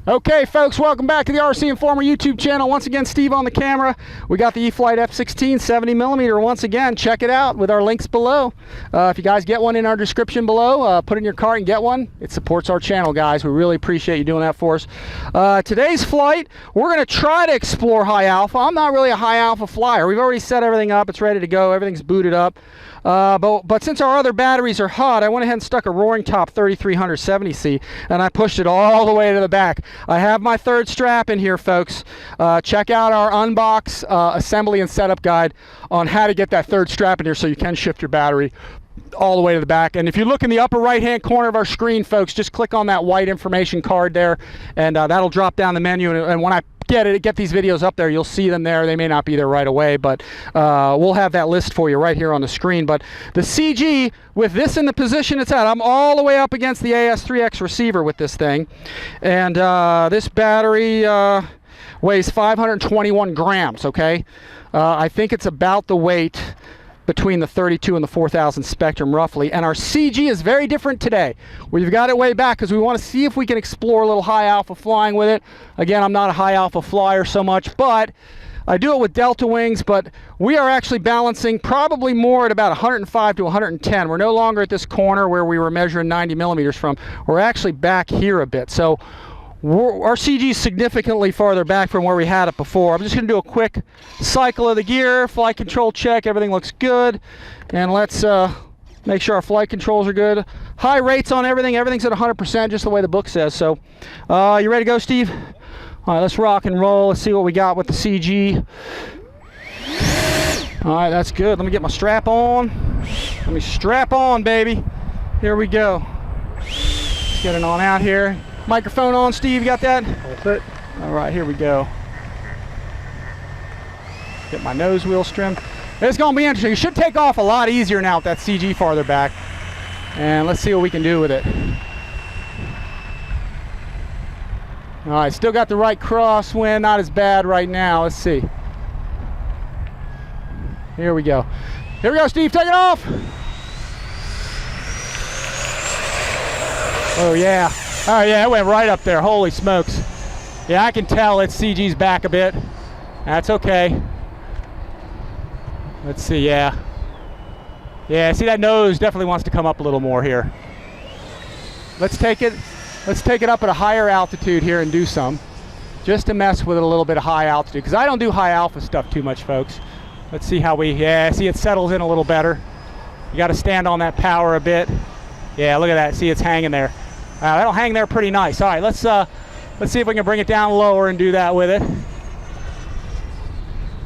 Okay, folks, welcome back to the RC Informer YouTube channel. Once again, Steve on the camera. We got the E-flite F-16 70mm. Once again, check it out with our links below. If you guys get one in our description below, put it in your cart and get one. It supports our channel, guys. We really appreciate you doing that for us. Today's flight, we're going to try to explore high alpha. I'm not really a high alpha flyer. We've already set everything up. It's ready to go. Everything's booted up. But since our other batteries are hot, I went ahead and stuck a Roaring Top 3370C, and I pushed it all the way to the back. I have my third strap in here, folks. Check out our unbox, assembly, and setup guide on how to get that third strap in here so you can shift your battery all the way to the back. And if you look in the upper right-hand corner of our screen, folks, just click on that white information card there, and that'll drop down the menu. And when I get these videos up there, you'll see them there. They may not be there right away, but we'll have that list for you right here on the screen. But the CG, with this in the position it's at, I'm all the way up against the AS3X receiver with this thing, and this battery weighs 521 grams. Okay, I think it's about the weight between the 32 and the 4000 Spektrum roughly. And our CG is very different today. We've got it way back because we want to see if we can explore a little high alpha flying with it. Again, I'm not a high alpha flyer so much, but I do it with delta wings. But we are actually balancing probably more at about 105 to 110. We're no longer at this corner where we were measuring 90mm from. We're actually back here a bit. So our CG is significantly farther back from where we had it before. I'm just going to do a quick cycle of the gear, flight control check, everything looks good. And let's make sure our flight controls are good. High rates on everything, everything's at 100%, just the way the book says. So, you ready to go, Steve? All right, let's rock and roll. Let's see what we got with the CG. All right, that's good. Let me get my strap on. Let me strap on, baby. Here we go. Let's get it on out here. Microphone on, Steve, you got that? That's it. All right, here we go. Get my nose wheels trimmed. It's gonna be interesting. It should take off a lot easier now with that CG farther back. And let's see what we can do with it. All right, still got the right crosswind, not as bad right now. Let's see. Here we go. Here we go, Steve, take it off. Oh yeah. Oh yeah, it went right up there. Holy smokes. Yeah, I can tell its CG's back a bit. That's okay. Let's see, yeah. Yeah, see that nose definitely wants to come up a little more here. Let's take it up at a higher altitude here and do some. Just to mess with it a little bit of high altitude. Because I don't do high alpha stuff too much, folks. Let's see how yeah, see it settles in a little better. You gotta stand on that power a bit. Yeah, look at that, see it's hanging there. That'll hang there pretty nice. All right, let's see if we can bring it down lower and do that with it.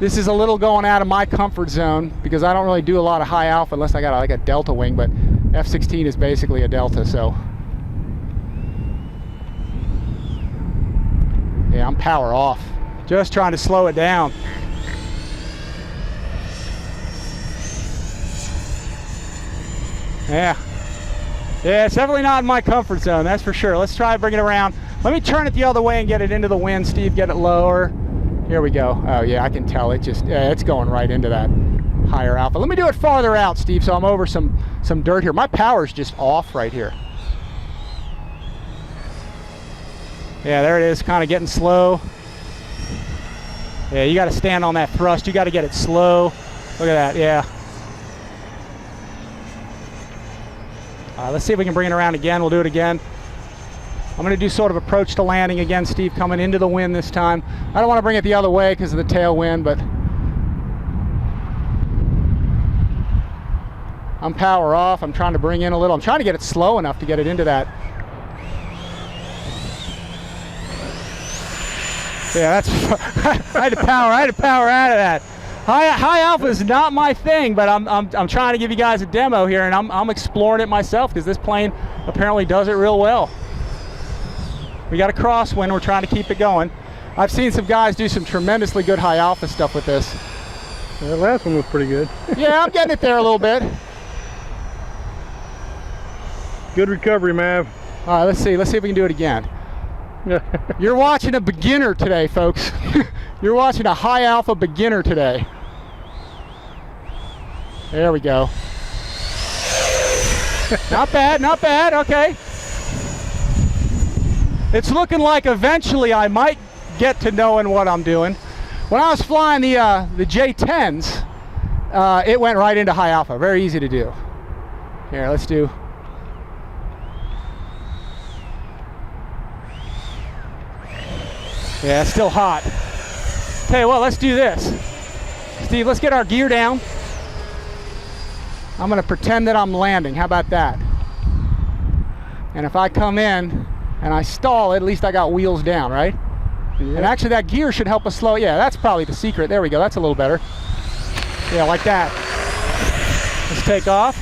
This is a little going out of my comfort zone because I don't really do a lot of high alpha unless I got like a delta wing, but F-16 is basically a delta, so. Yeah, I'm power off. Just trying to slow it down. Yeah. Yeah, it's definitely not in my comfort zone, that's for sure. Let's try to bring it around. Let me turn it the other way and get it into the wind, Steve. Get it lower. Here we go. Oh yeah, I can tell it just, yeah, it's going right into that higher alpha. Let me do it farther out, Steve, so I'm over some dirt here. My power's just off right here. Yeah, there it is, kind of getting slow. Yeah, you got to stand on that thrust. You got to get it slow. Look at that, yeah. Let's see if we can bring it around again. We'll do it again. I'm going to do sort of approach to landing again, Steve, coming into the wind this time. I don't want to bring it the other way because of the tailwind, but I'm power off. I'm trying to bring in a little. I'm trying to get it slow enough to get it into that. Yeah, that's. I had to power out of that. High alpha is not my thing, but I'm trying to give you guys a demo here, and I'm exploring it myself because this plane apparently does it real well. We got a crosswind, we're trying to keep it going. I've seen some guys do some tremendously good high alpha stuff with this. The last one was pretty good. Yeah, I'm getting it there a little bit. Good recovery, Mav. All right, let's see if we can do it again. You're watching a beginner today, folks. You're watching a high alpha beginner today. There we go. Not bad, okay. It's looking like eventually I might get to knowing what I'm doing. When I was flying the J10s, it went right into high alpha. Very easy to do. Here, let's do. Yeah, it's still hot. Tell you what, let's do this. Steve, let's get our gear down. I'm gonna pretend that I'm landing. How about that? And if I come in and I stall, at least I got wheels down, right? Yep. And actually that gear should help us slow. Yeah, that's probably the secret. There we go, that's a little better. Yeah, like that. Let's take off.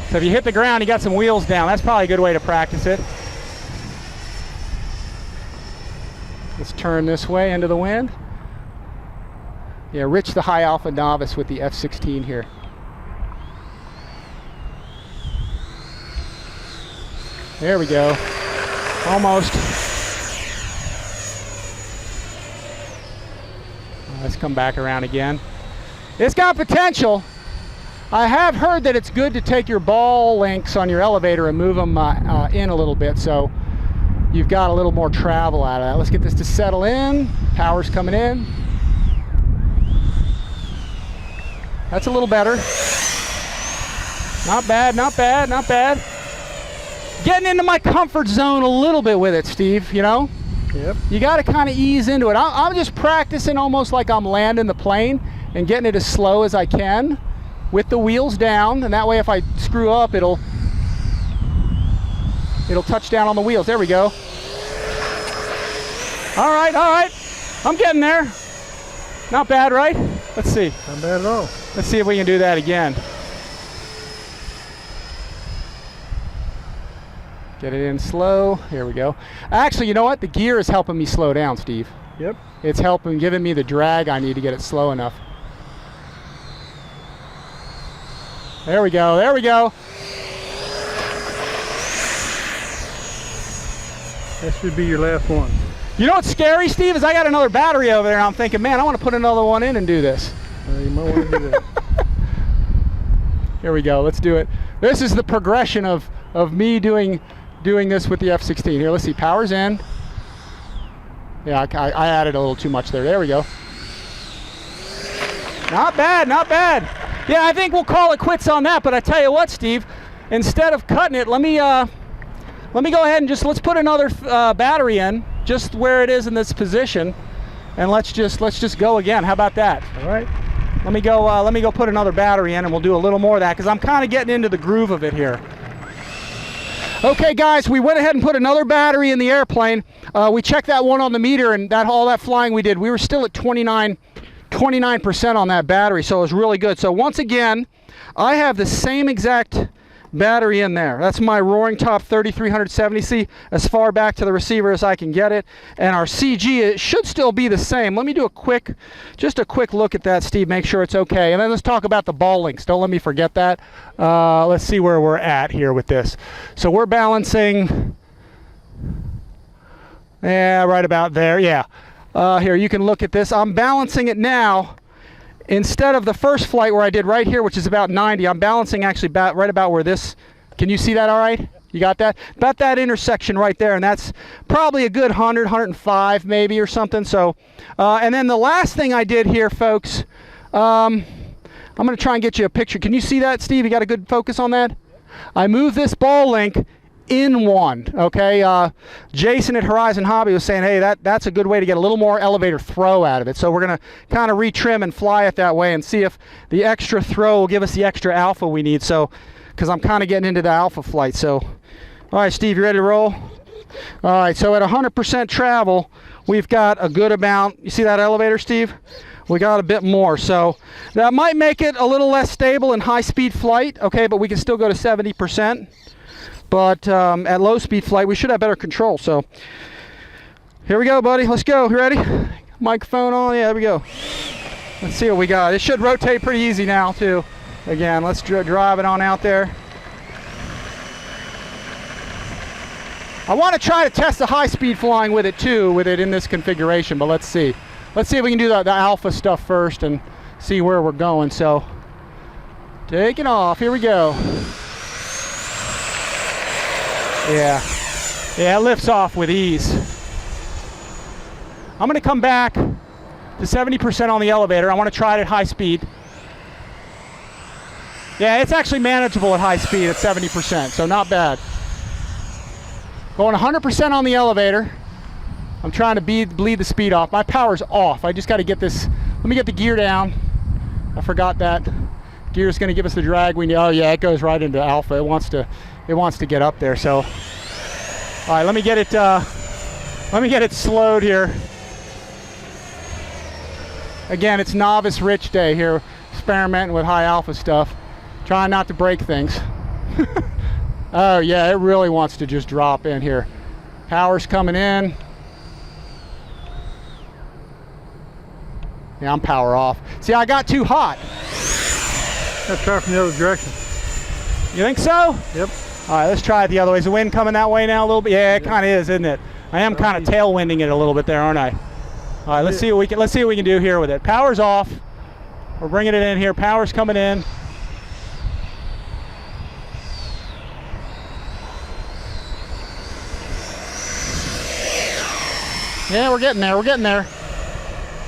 So if you hit the ground, you got some wheels down. That's probably a good way to practice it. Let's turn this way into the wind. Yeah, Rich the high alpha novice with the F-16 here. There we go. Almost. Let's come back around again. It's got potential. I have heard that it's good to take your ball links on your elevator and move them in a little bit, so you've got a little more travel out of that. Let's get this to settle in. Power's coming in. That's a little better. Not bad, not bad, not bad. Getting into my comfort zone a little bit with it, Steve, you know? Yep. You got to kind of ease into it. I'm just practicing almost like I'm landing the plane and getting it as slow as I can with the wheels down, and that way if I screw up, it'll touch down on the wheels. There we go. All right. I'm getting there. Not bad, right? Let's see. Not bad at all. Let's see if we can do that again. Get it in slow. Here we go. Actually, you know what? The gear is helping me slow down, Steve. Yep. It's helping, giving me the drag I need to get it slow enough. There we go. There we go. That should be your last one. You know what's scary, Steve, is I got another battery over there and I'm thinking, man, I want to put another one in and do this. You might want to do that. Here we go. Let's do it. This is the progression of me doing this with the F-16. Here, let's see. Power's in. Yeah, I added a little too much there. There we go. Not bad, not bad. Yeah, I think we'll call it quits on that. But I tell you what, Steve, instead of cutting it, let me go ahead and let's put another battery in, just where it is in this position, and let's just go again. How about that? All right. Let me go put another battery in, and we'll do a little more of that because I'm kind of getting into the groove of it here. Okay, guys, we went ahead and put another battery in the airplane. We checked that one on the meter, and all that flying we did, we were still at 29% on that battery, so it was really good. So once again, I have the same exact battery in there. That's my Roaring Top 3370C, as far back to the receiver as I can get it. And our CG, it should still be the same. Let me do just a quick look at that, Steve, make sure it's okay. And then let's talk about the ball links. Don't let me forget that. Let's see where we're at here with this. So we're balancing, yeah, right about there, yeah. Here, you can look at this. I'm balancing it now. Instead of the first flight where I did right here, which is about 90, I'm balancing actually right about where this, can you see that all right? You got that? About that intersection right there, and that's probably a good 100, 105 maybe or something. So, and then the last thing I did here, folks, I'm gonna try and get you a picture. Can you see that, Steve? You got a good focus on that? I moved this ball link in one, okay? Jason at Horizon Hobby was saying, hey, that's a good way to get a little more elevator throw out of it. So we're gonna kind of retrim and fly it that way and see if the extra throw will give us the extra alpha we need. So, because I'm kind of getting into the alpha flight. So, all right, Steve, you ready to roll? All right, so at 100% travel, we've got a good amount. You see that elevator, Steve? We got a bit more, so that might make it a little less stable in high-speed flight, okay, but we can still go to 70%. But at low speed flight, we should have better control. So here we go, buddy. Let's go. You ready? Microphone on. Yeah, there we go. Let's see what we got. It should rotate pretty easy now, too. Again, let's drive it on out there. I want to try to test the high speed flying with it, too, with it in this configuration. But let's see. Let's see if we can do the alpha stuff first and see where we're going. So taking off. Here we go. Yeah. Yeah, it lifts off with ease. I'm going to come back to 70% on the elevator. I want to try it at high speed. Yeah, it's actually manageable at high speed at 70%, so not bad. Going 100% on the elevator. I'm trying to bleed the speed off. My power's off. I just got to get this. Let me get the gear down. I forgot that. Gear's going to give us the drag we need. Oh yeah, it goes right into alpha. It wants to get up there. So, all right, let me get it slowed here. Again, it's novice rich day here, experimenting with high alpha stuff, trying not to break things. Oh yeah, it really wants to just drop in here. Power's coming in. Yeah, I'm power off. See, I got too hot. Let's try from the other direction. You think so? Yep. All right, let's try it the other way. Is the wind coming that way now a little bit? Yeah, it kind of is, isn't it? I am kind of tailwinding it a little bit there, aren't I? All right, let's see what we can do here with it. Power's off. We're bringing it in here. Power's coming in. Yeah, we're getting there. We're getting there.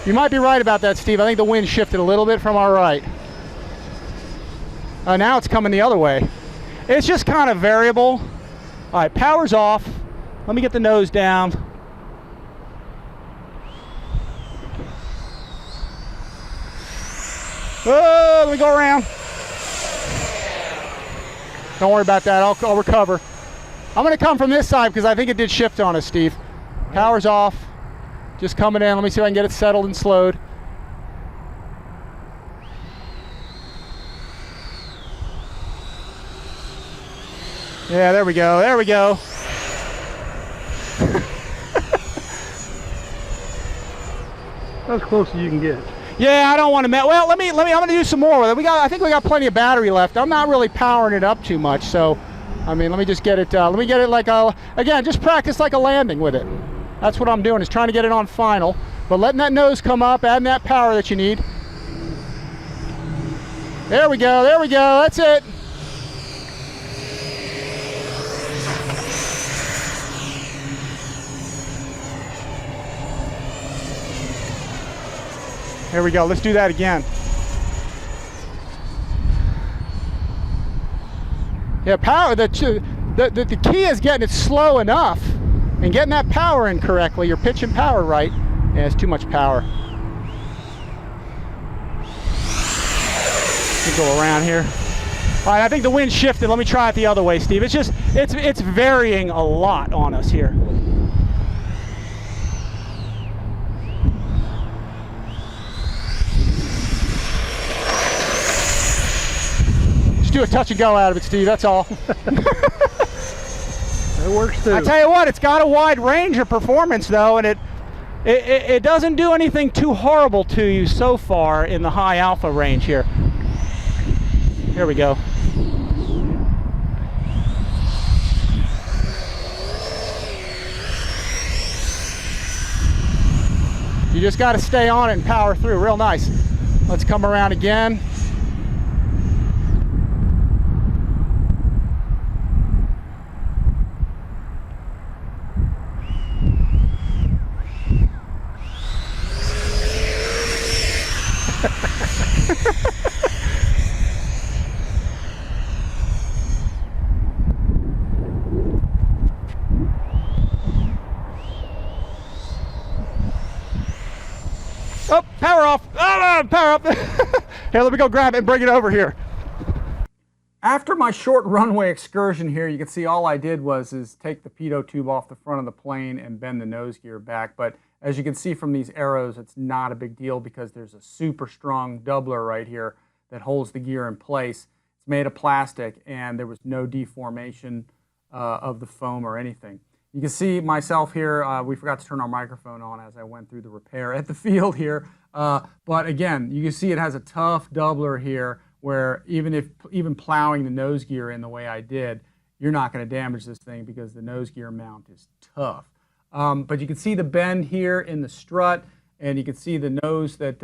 You might be right about that, Steve. I think the wind shifted a little bit from our right. Now it's coming the other way. It's just kind of variable. All right, power's off. Let me get the nose down. Oh, let me go around. Don't worry about that. I'll recover. I'm going to come from this side because I think it did shift on us, Steve. Power's off. Just coming in. Let me see if I can get it settled and slowed. Yeah, there we go. There we go. That's as close as you can get. Yeah, I don't want to mess. Well, I'm going to do some more with it. I think we got plenty of battery left. I'm not really powering it up too much, so I mean, let me just get it. Let me get it like again, just practice like a landing with it. That's what I'm doing, is trying to get it on final, but letting that nose come up, adding that power that you need. There we go. There we go. That's it. Here we go. Let's do that again. Yeah, power. The key is getting it slow enough and getting that power in correctly. You're pitching power right. Yeah, it's too much power. Let me go around here. All right, I think the wind shifted. Let me try it the other way, Steve. It's varying a lot on us here. Do a touch and go out of it, Steve, that's all. It works too. I tell you what, it's got a wide range of performance though, and it doesn't do anything too horrible to you so far in the high alpha range here. Here we go. You just got to stay on it and power through. Real nice. Let's come around again. Oh, power off. Oh, power up. Here, let me go grab it and bring it over here. After my short runway excursion here, you can see all I did is take the pitot tube off the front of the plane and bend the nose gear back. But as you can see from these arrows, it's not a big deal because there's a super strong doubler right here that holds the gear in place. It's made of plastic and there was no deformation of the foam or anything. You can see myself here, we forgot to turn our microphone on as I went through the repair at the field here. But again, you can see it has a tough doubler here where even plowing the nose gear in the way I did, you're not going to damage this thing because the nose gear mount is tough. But you can see the bend here in the strut, and you can see the nose that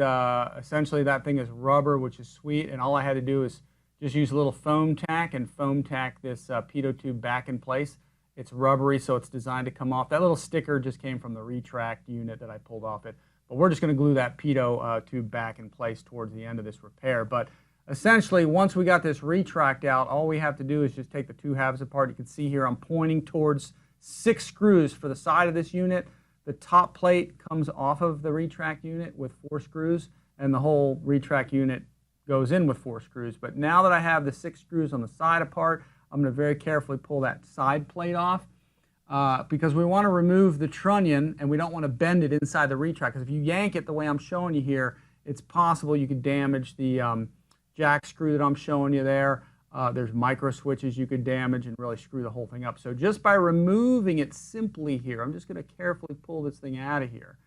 essentially that thing is rubber, which is sweet, and all I had to do is just use a little foam tack and foam tack this pitot tube back in place, It's rubbery, so it's designed to come off. That little sticker just came from the retract unit that I pulled off it. But we're just going to glue that pitot tube back in place towards the end of this repair. But essentially, once we got this retract out, all we have to do is just take the two halves apart. You can see here I'm pointing towards 6 screws for the side of this unit. The top plate comes off of the retract unit with 4 screws, and the whole retract unit goes in with 4 screws. But now that I have the 6 screws on the side apart, I'm going to very carefully pull that side plate off because we want to remove the trunnion and we don't want to bend it inside the retract. Because if you yank it the way I'm showing you here, it's possible you could damage the jack screw that I'm showing you there. There's micro switches you could damage and really screw the whole thing up. So just by removing it simply here, I'm just going to carefully pull this thing out of here.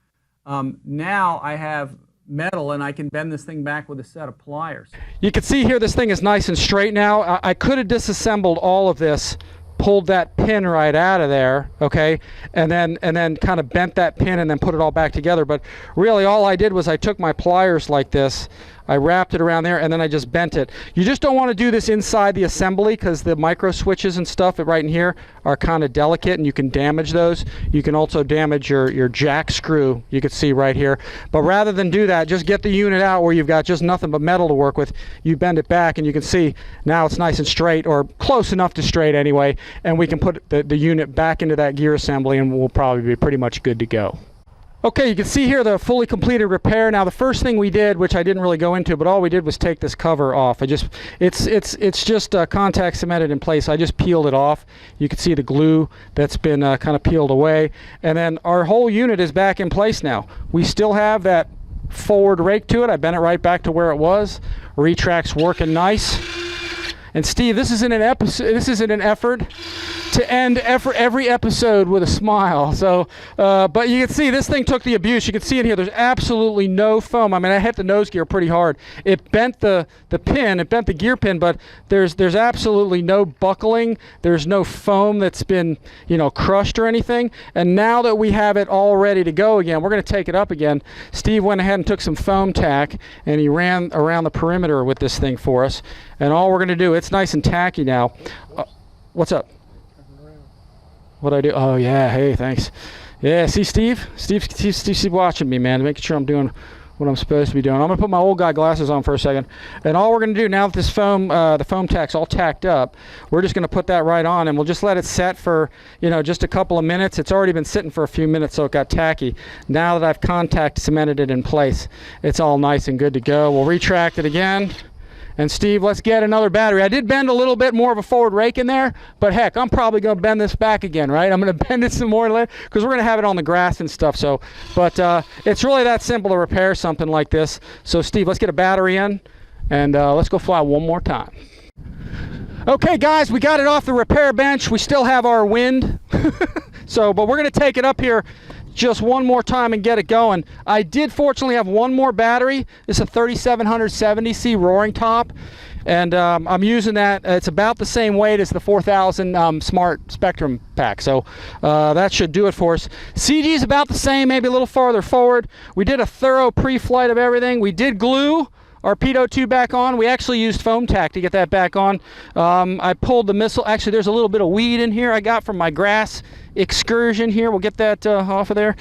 Now I have metal and I can bend this thing back with a set of pliers. You can see here this thing is nice and straight now. I could have disassembled all of this, pulled that pin right out of there, okay, and then kind of bent that pin and then put it all back together. But really all I did was I took my pliers like this, I wrapped it around there, and then I just bent it. You just don't want to do this inside the assembly because the micro switches and stuff right in here are kind of delicate and you can damage those. You can also damage your jack screw, you can see right here. But rather than do that, just get the unit out where you've got just nothing but metal to work with. You bend it back and you can see now it's nice and straight, or close enough to straight anyway, and we can put the unit back into that gear assembly and we'll probably be pretty much good to go. Okay, you can see here the fully completed repair. Now the first thing we did, which I didn't really go into, but all we did was take this cover off. It's just contact cemented in place. I just peeled it off. You can see the glue that's been kind of peeled away. And then our whole unit is back in place now. We still have that forward rake to it. I bent it right back to where it was. Retract's working nice. And Steve, this isn't an effort to end every episode with a smile. So, but you can see this thing took the abuse. You can see it here. There's absolutely no foam. I mean, I hit the nose gear pretty hard. It bent the pin. It bent the gear pin, but there's absolutely no buckling. There's no foam that's been, you know, crushed or anything. And now that we have it all ready to go again, we're going to take it up again. Steve went ahead and took some foam tack and he ran around the perimeter with this thing for us. And all we're going to do, it's nice and tacky now. What's up? What'd I do? Oh, yeah. Hey, thanks. Yeah, see, Steve's watching me, man, making sure I'm doing what I'm supposed to be doing. I'm going to put my old guy glasses on for a second. And all we're going to do now that this foam, the foam tack's all tacked up, we're just going to put that right on and we'll just let it set for, you know, just a couple of minutes. It's already been sitting for a few minutes, so it got tacky. Now that I've contact cemented it in place, it's all nice and good to go. We'll retract it again. And Steve, let's get another battery. I did bend a little bit more of a forward rake in there, but heck, I'm probably going to bend this back again, right? I'm going to bend it some more because we're going to have it on the grass and stuff. So, but it's really that simple to repair something like this. So Steve, let's get a battery in and let's go fly one more time. Okay, guys, we got it off the repair bench. We still have our wind. But we're going to take it up here just one more time and get it going. I did fortunately have one more battery. It's a 3770C roaring top, and I'm using that. It's about the same weight as the 4000 Smart SPEKTRUM pack, so that should do it for us. CG is about the same, maybe a little farther forward. We did a thorough pre-flight of everything. We did glue our pitot tube back on. We actually used foam tack to get that back on. I pulled the missile. Actually, there's a little bit of weed in here I got from my grass excursion here. We'll get that off of there.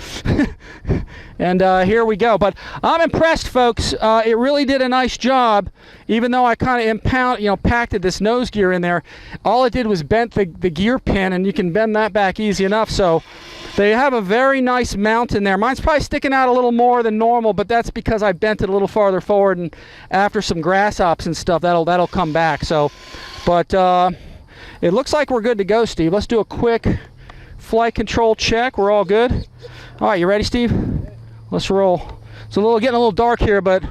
And here we go. But I'm impressed, folks. It really did a nice job, even though I kind of impacted this nose gear in there. All it did was bent the gear pin, and you can bend that back easy enough. So they have a very nice mount in there. Mine's probably sticking out a little more than normal, but that's because I bent it a little farther forward, and after some grass hops and stuff, that'll come back. So, but it looks like we're good to go, Steve. Let's do a quick flight control check. We're all good. All right, you ready, Steve? Let's roll. It's getting a little dark here, but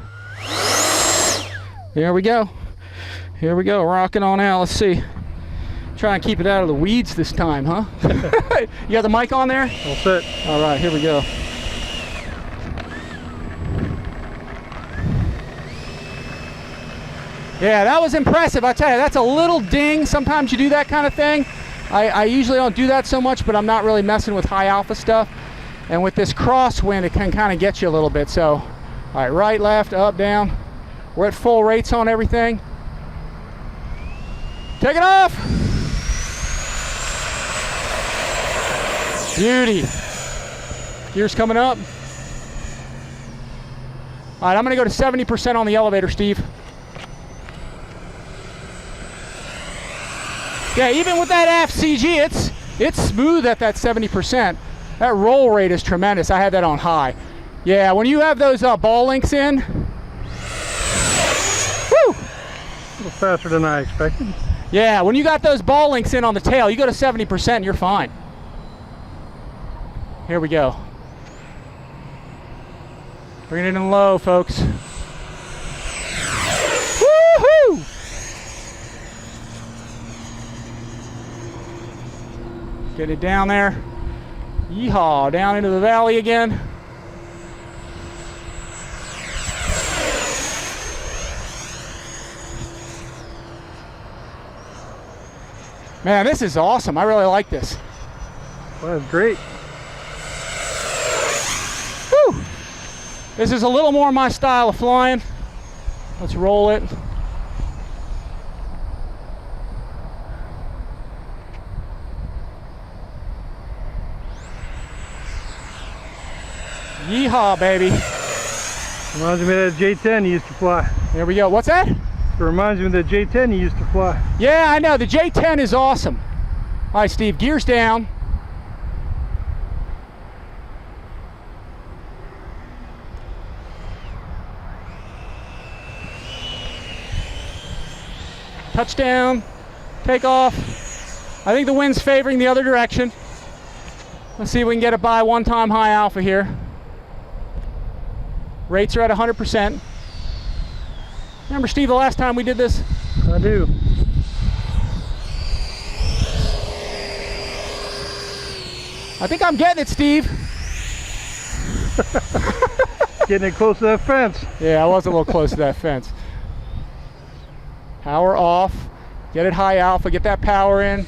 here we go. Here we go, rocking on out. Let's see. Try and keep it out of the weeds this time, huh? You got the mic on there? All set. All right, here we go. Yeah, that was impressive. I tell you, that's a little ding. Sometimes you do that kind of thing. I usually don't do that so much, but I'm not really messing with high alpha stuff. And with this crosswind, it can kind of get you a little bit. So, all right, right, left, up, down. We're at full rates on everything. Take it off. Beauty. Gears coming up. All right, I'm gonna go to 70% on the elevator, Steve. Yeah, even with that aft CG, it's smooth at that 70%. That roll rate is tremendous. I had that on high. Yeah, when you have those ball links in, woo! A little faster than I expected. Yeah, when you got those ball links in on the tail, you go to 70%, you're fine. Here we go. Bring it in low, folks. Woohoo! Get it down there. Yeehaw, down into the valley again. Man, this is awesome. I really like this. Well, that's great. Woo! This is a little more my style of flying. Let's roll it. Yeehaw, baby. Reminds me of that J10 you used to fly. There we go. What's that? It reminds me of the J10 you used to fly. Yeah, I know. The J10 is awesome. All right, Steve, gears down. Touchdown. Take off. I think the wind's favoring the other direction. Let's see if we can get it by one-time high alpha here. Rates are at 100%. Remember, Steve, the last time we did this? I do. I think I'm getting it, Steve. Getting it close to that fence. Yeah, I was a little close to that fence. Power off. Get it high alpha. Get that power in.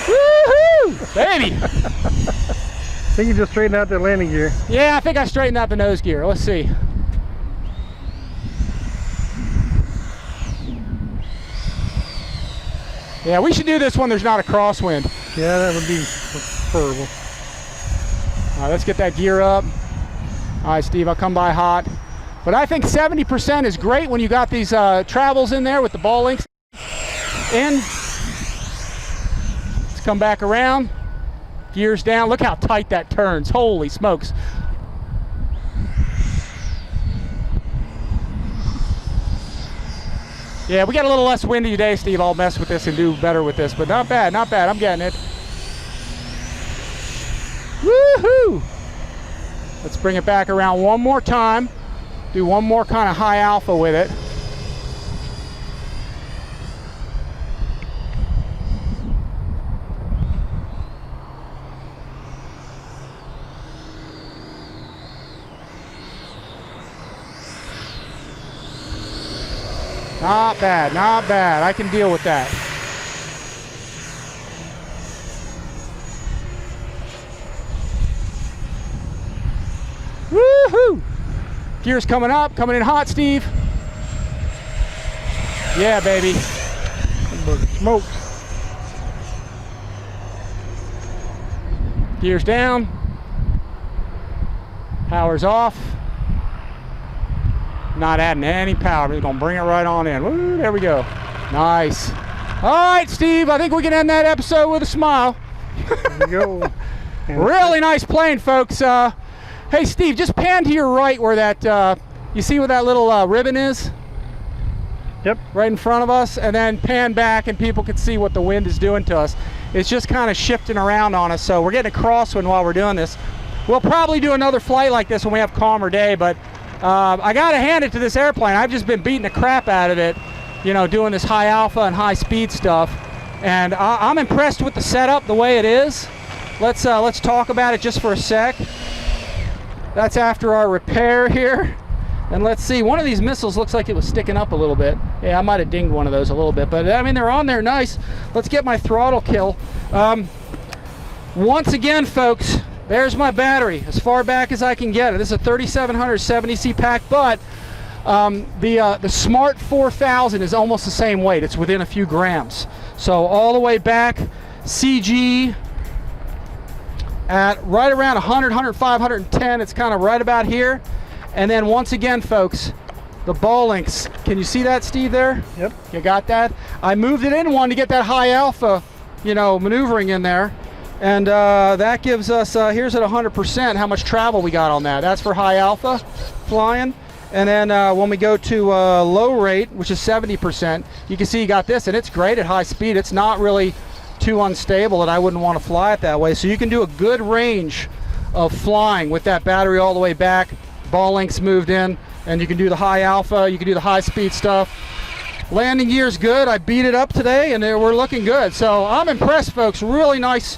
Woohoo! Baby! I think you just straightened out that landing gear. Yeah, I think I straightened out the nose gear. Let's see. Yeah, we should do this when there's not a crosswind. Yeah, that would be preferable. All right, let's get that gear up. All right, Steve, I'll come by hot. But I think 70% is great when you got these travels in there with the ball links in. Let's come back around. Gears down. Look how tight that turns. Holy smokes. Yeah, we got a little less windy today, Steve. I'll mess with this and do better with this, but not bad, not bad. I'm getting it. Woohoo! Let's bring it back around one more time. Do one more kind of high alpha with it. Not bad, not bad. I can deal with that. Woohoo! Gears coming up, coming in hot, Steve. Yeah, baby. Smoke. Gears down. Power's off. Not adding any power. We're gonna bring it right on in. Woo, there we go. Nice. All right, Steve. I think we can end that episode with a smile. There we go. Really nice plane, folks. Hey, Steve, just pan to your right where that, you see where that little ribbon is? Yep. Right in front of us, and then pan back and people can see what the wind is doing to us. It's just kind of shifting around on us, so we're getting a crosswind while we're doing this. We'll probably do another flight like this when we have calmer day, but I gotta hand it to this airplane. I've just been beating the crap out of it, you know, doing this high alpha and high speed stuff. And I'm impressed with the setup, the way it is. Let's talk about it just for a sec. That's after our repair here. And let's see, one of these missiles looks like it was sticking up a little bit. Yeah, I might have dinged one of those a little bit, but I mean, they're on there nice. Let's get my throttle kill. Once again, folks, there's my battery, as far back as I can get it. This is a 3770C pack, but The Smart 4000 is almost the same weight. It's within a few grams. So all the way back, CG at right around 100, 105, 110. It's kind of right about here. And then once again, folks, the ball links. Can you see that, Steve, there? Yep. You got that? I moved it in one to get that high alpha, you know, maneuvering in there. And that gives us, here's at 100%, how much travel we got on that. That's for high alpha flying. And then when we go to low rate, which is 70%, you can see you got this, and it's great at high speed. It's not really too unstable that I wouldn't want to fly it that way. So you can do a good range of flying with that battery all the way back, ball links moved in, and you can do the high alpha, you can do the high speed stuff. Landing gear's good. I beat it up today, and we're looking good. So I'm impressed, folks. Really nice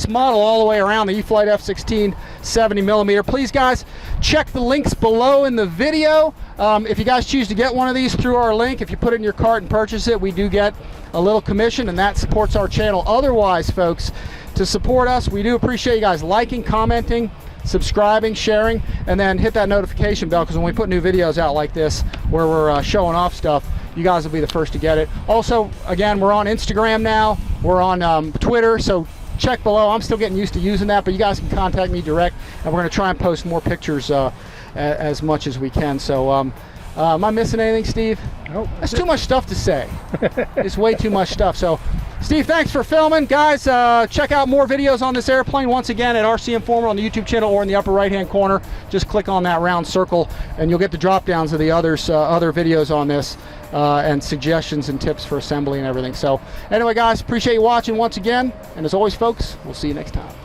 model all the way around, the E-flite F-16 70mm. Please, guys, check the links below in the video. If you guys choose to get one of these through our link, if you put it in your cart and purchase it, we do get a little commission, and that supports our channel. Otherwise, folks, to support us, we do appreciate you guys liking, commenting, subscribing, sharing, and then hit that notification bell, because when we put new videos out like this where we're showing off stuff, you guys will be the first to get it. Also, again, we're on Instagram now, we're on Twitter, so check below. I'm still getting used to using that, but you guys can contact me direct, and we're going to try and post more pictures as much as we can. So am I missing anything, Steve? Nope. That's too much stuff to say. It's way too much stuff. So Steve, thanks for filming. Guys, check out more videos on this airplane once again at RCINFORMER on the YouTube channel, or in the upper right hand corner. Just click on that round circle and you'll get the drop downs of the other videos on this, and suggestions and tips for assembly and everything. So anyway, guys, appreciate you watching once again, and as always, folks, we'll see you next time.